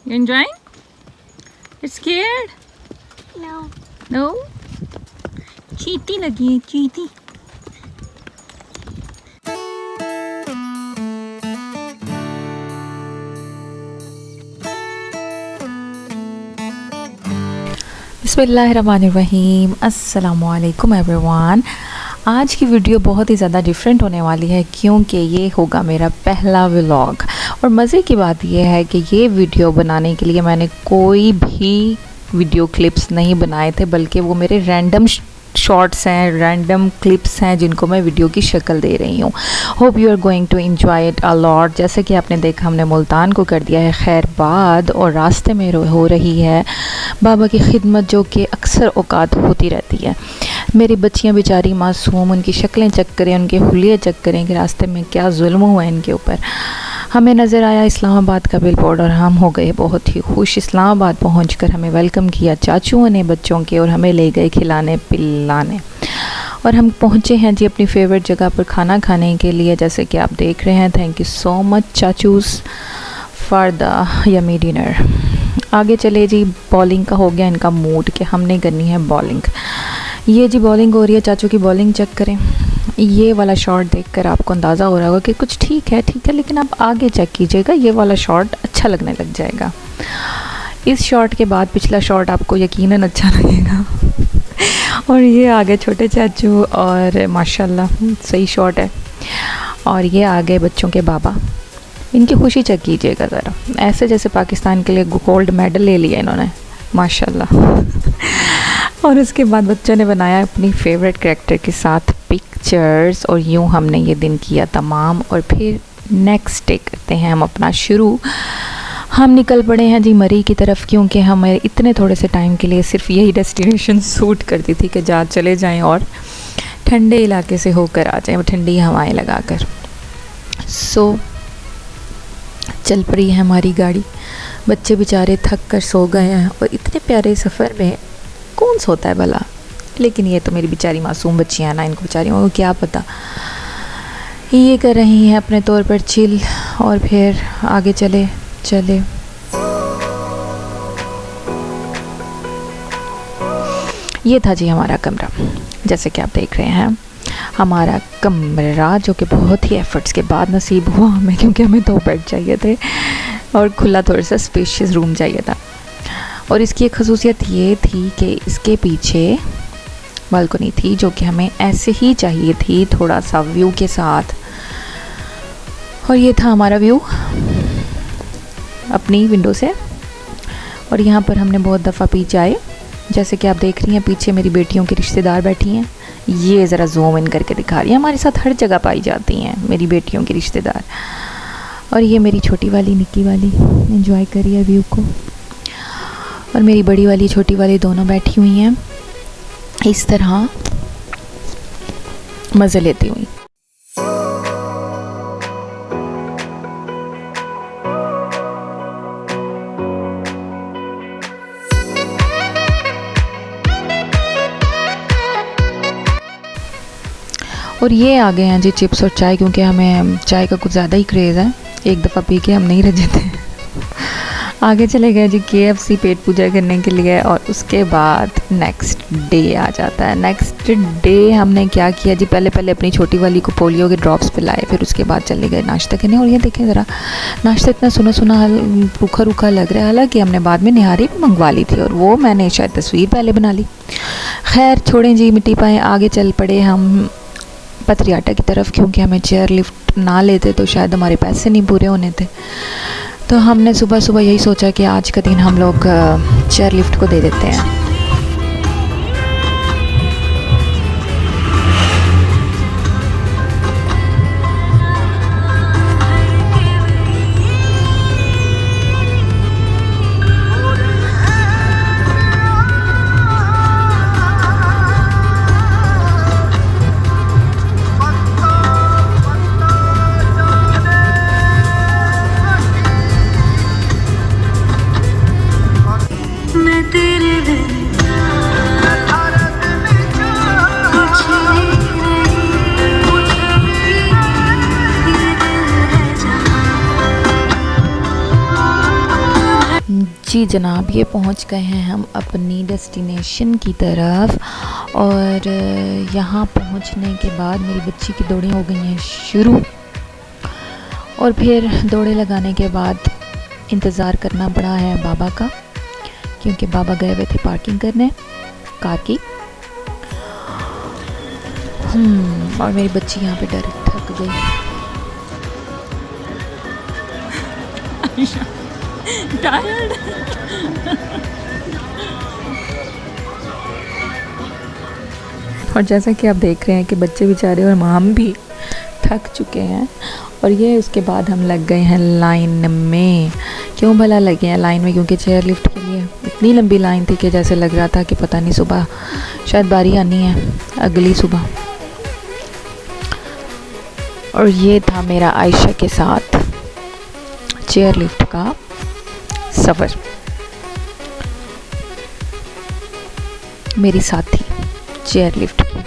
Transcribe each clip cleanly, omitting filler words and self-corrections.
You enjoying? You're scared? No. No? चींटी लगी है, चींटी। बिस्मिल्लाहिर्रहमानिर्रहीम। अस्सलामुअलैकुम एवरीवन। आज की वीडियो बहुत ही ज़्यादा डिफरेंट होने वाली है क्योंकि ये होगा मेरा पहला व्लॉग। और मज़े की बात यह है कि ये वीडियो बनाने के लिए मैंने कोई भी वीडियो क्लिप्स नहीं बनाए थे, बल्कि वो मेरे रैंडम शॉर्ट्स हैं, रैंडम क्लिप्स हैं जिनको मैं वीडियो की शक्ल दे रही हूँ। Hope you are going to enjoy it a lot. जैसे कि आपने देखा, हमने मुल्तान को कर दिया है खैरबाद और रास्ते में हो रही है बाबा की खिदमत, जो कि अक्सर औकात होती रहती है। मेरी बच्चियाँ बेचारी मासूम, उनकी शक्लें चेक करें, उनके हुलिये चेक करें कि रास्ते में क्या जुल्म हुआ है इनके ऊपर। हमें नज़र आया इस्लामाबाद का बिलबोर्ड और हम हो गए बहुत ही खुश। इस्लामाबाद पहुंचकर हमें वेलकम किया चाचुओं ने बच्चों के और हमें ले गए खिलाने पिलाने। और हम पहुंचे हैं जी अपनी फेवरेट जगह पर खाना खाने के लिए, जैसे कि आप देख रहे हैं। थैंक यू सो मच चाचूस फॉर द यमी डिनर। आगे चले जी, बॉलिंग का हो गया इनका मूड कि हमने करनी है बॉलिंग। ये जी बॉलिंग हो रही है, चाचू की बॉलिंग चेक करें। ये वाला शॉट देखकर आपको अंदाज़ा हो रहा होगा कि कुछ ठीक है, लेकिन आप आगे चेक कीजिएगा, ये वाला शॉट अच्छा लगने लग जाएगा। इस शॉट के बाद पिछला शॉट आपको यकीनन अच्छा लगेगा। और ये आगे छोटे चाचू और माशाल्लाह सही शॉट है। और ये आ गए बच्चों के बाबा, इनकी खुशी चेक कीजिएगा ज़रा, ऐसे जैसे पाकिस्तान के लिए गोल्ड मेडल ले लिया इन्होंने माशाल्लाह। और उसके बाद बच्चों ने बनाया अपनी फेवरेट कैरेक्टर के साथ पिक्चर्स और यूँ हमने ये दिन किया तमाम। और फिर नेक्स्ट डे करते हैं हम अपना शुरू। हम निकल पड़े हैं जी मरी की तरफ, क्योंकि हमें इतने थोड़े से टाइम के लिए सिर्फ यही डेस्टिनेशन सूट करती थी कि चले जाएं और ठंडे इलाके से होकर आ जाएं, ठंडी हवाएं लगाकर। सो चल पड़ी है हमारी गाड़ी। बच्चे बेचारे थक कर सो गए हैं और इतने प्यारे सफ़र में कौन सोता है भला। लेकिन ये तो मेरी बेचारी मासूम बच्चियाँ ना, इनको बेचारियों को क्या पता। ये कर रही हैं अपने तौर पर चिल। और फिर आगे चले। ये था जी हमारा कमरा, जैसे कि आप देख रहे हैं हमारा कमरा, जो कि बहुत ही एफर्ट्स के बाद नसीब हुआ हमें, क्योंकि हमें 2 बेड चाहिए थे और खुला थोड़ा सा स्पेशियस रूम चाहिए था। और इसकी एक खसूसियत ये थी कि इसके पीछे बालकनी थी, जो कि हमें ऐसे ही चाहिए थी, थोड़ा सा व्यू के साथ। और ये था हमारा व्यू अपनी विंडो से। और यहाँ पर हमने बहुत दफ़ा पी चाय, जैसे कि आप देख रही हैं पीछे मेरी बेटियों की रिश्तेदार बैठी हैं। ये ज़रा जूम इन करके दिखा रही है, हमारे साथ हर जगह पाई जाती हैं मेरी बेटियों की रिश्तेदार। और ये मेरी छोटी वाली निक्की वाली एंजॉय करी है व्यू को, और मेरी बड़ी वाली छोटी वाली दोनों बैठी हुई हैं इस तरह मज़े लेती हुई। और ये आ गए हैं जी चिप्स और चाय, क्योंकि हमें चाय का कुछ ज़्यादा ही क्रेज़ है। एक दफ़ा पी के हम नहीं रह जाते। आगे चले गए जी KFC पेट पूजा करने के लिए। और उसके बाद नेक्स्ट डे आ जाता है। नेक्स्ट डे हमने क्या किया जी, पहले अपनी छोटी वाली को पोलियो के ड्रॉप्स पिलाए, फिर उसके बाद चले गए नाश्ता करने। और ये देखें ज़रा, नाश्ता इतना सुना रूखा लग रहा है, हालांकि हमने बाद में निहारी भी मंगवा ली थी और वो मैंने शायद तस्वीर पहले बना ली। खैर छोड़ें जी, मिट्टी पाएँ। आगे चल पड़े हम पथरियाटा की तरफ, क्योंकि हमें चेयर लिफ्ट ना लेते तो शायद हमारे पैसे नहीं पूरे होने थे। तो हमने सुबह यही सोचा कि आज का दिन हम लोग चेयर लिफ्ट को दे देते हैं। मैं तेरे जी जनाब, ये पहुंच गए हैं हम अपनी डेस्टिनेशन की तरफ। और यहाँ पहुंचने के बाद मेरी बच्ची की दौड़ें हो गई हैं शुरू। और फिर दौड़े लगाने के बाद इंतज़ार करना पड़ा है बाबा का, क्योंकि बाबा गए हुए थे पार्किंग करने कार की। और मेरी बच्ची यहाँ पे डर थक गई। टायर्ड। और जैसा कि आप देख रहे हैं कि बच्चे बेचारे और हम भी थक चुके हैं। और ये उसके बाद हम लग गए हैं लाइन में। क्यों भला लगे हैं लाइन में? क्योंकि चेयर लिफ्ट के लिए इतनी लंबी लाइन थी कि जैसे लग रहा था कि पता नहीं सुबह शायद बारी आनी है, अगली सुबह। और ये था मेरा आयशा के साथ चेयर लिफ्ट का सफ़र। मेरी साथी चेयर लिफ्ट की।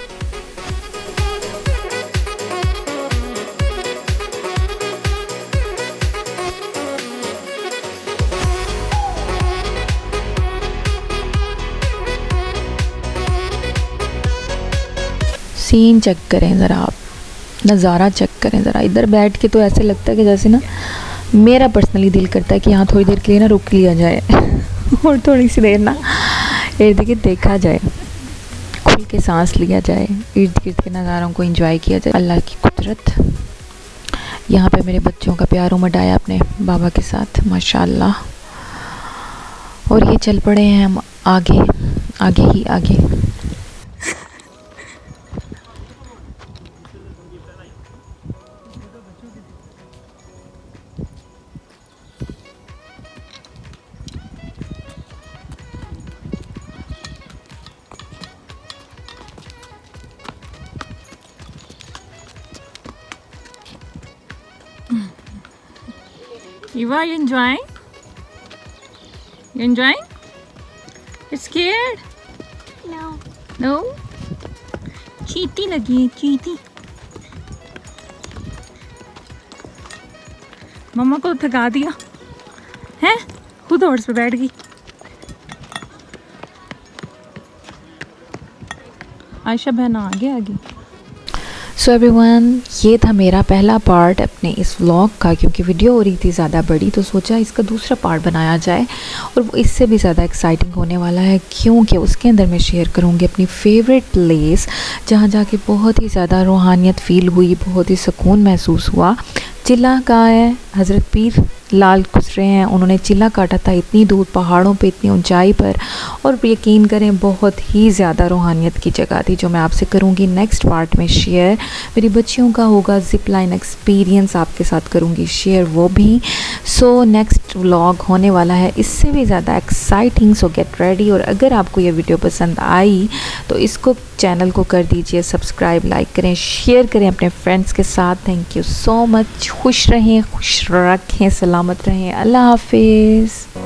सीन चेक करें ज़रा आप, नज़ारा चेक करें ज़रा। इधर बैठ के तो ऐसे लगता है कि जैसे ना, मेरा पर्सनली दिल करता है कि यहाँ थोड़ी देर के लिए ना रुक लिया जाए और थोड़ी सी देर ना इर्द गिर्द देखा जाए, खुल के सांस लिया जाए, इर्द गिर्द के नज़ारों को एंजॉय किया जाए। अल्लाह की कुदरत। यहाँ पे मेरे बच्चों का प्यार उमड़ाया अपने बाबा के साथ माशाल्लाह। और ये चल पड़े हैं हम आगे, आगे ही आगे। Eva, are you enjoying? You enjoying? You're scared? No. No? चींटी लगी है, चींटी। मम्मा को थका दिया है, खुद हॉर्स पे बैठ गई। आयशा बहन आगे आगे। सो एवरीवन, ये था मेरा पहला पार्ट अपने इस व्लॉग का। क्योंकि वीडियो हो रही थी ज़्यादा बड़ी, तो सोचा इसका दूसरा पार्ट बनाया जाए। और वो इससे भी ज़्यादा एक्साइटिंग होने वाला है, क्योंकि उसके अंदर मैं शेयर करूँगी अपनी फेवरेट प्लेस, जहाँ जाके बहुत ही ज़्यादा रूहानियत फ़ील हुई, बहुत ही सुकून महसूस हुआ। चिल्ला का है, हज़रत पीर लाल गुजरे हैं, उन्होंने चिल्ला काटा था इतनी दूर पहाड़ों पे, इतनी ऊंचाई पर। और यकीन करें बहुत ही ज़्यादा रूहानियत की जगह थी, जो मैं आपसे करूँगी नेक्स्ट पार्ट में शेयर। मेरी बच्चियों का होगा ज़िप लाइन एक्सपीरियंस, आपके साथ करूँगी शेयर वो भी। सो नेक्स्ट व्लॉग होने वाला है इससे भी ज़्यादा एक्साइटिंग, सो गेट रेडी। और अगर आपको ये वीडियो पसंद आई तो इसको, चैनल को कर दीजिए सब्सक्राइब, लाइक करें, शेयर करें अपने फ्रेंड्स के साथ। Thank you so much. खुश रहें, खुश रखें, सलामत रहें। अल्लाह हाफिज़।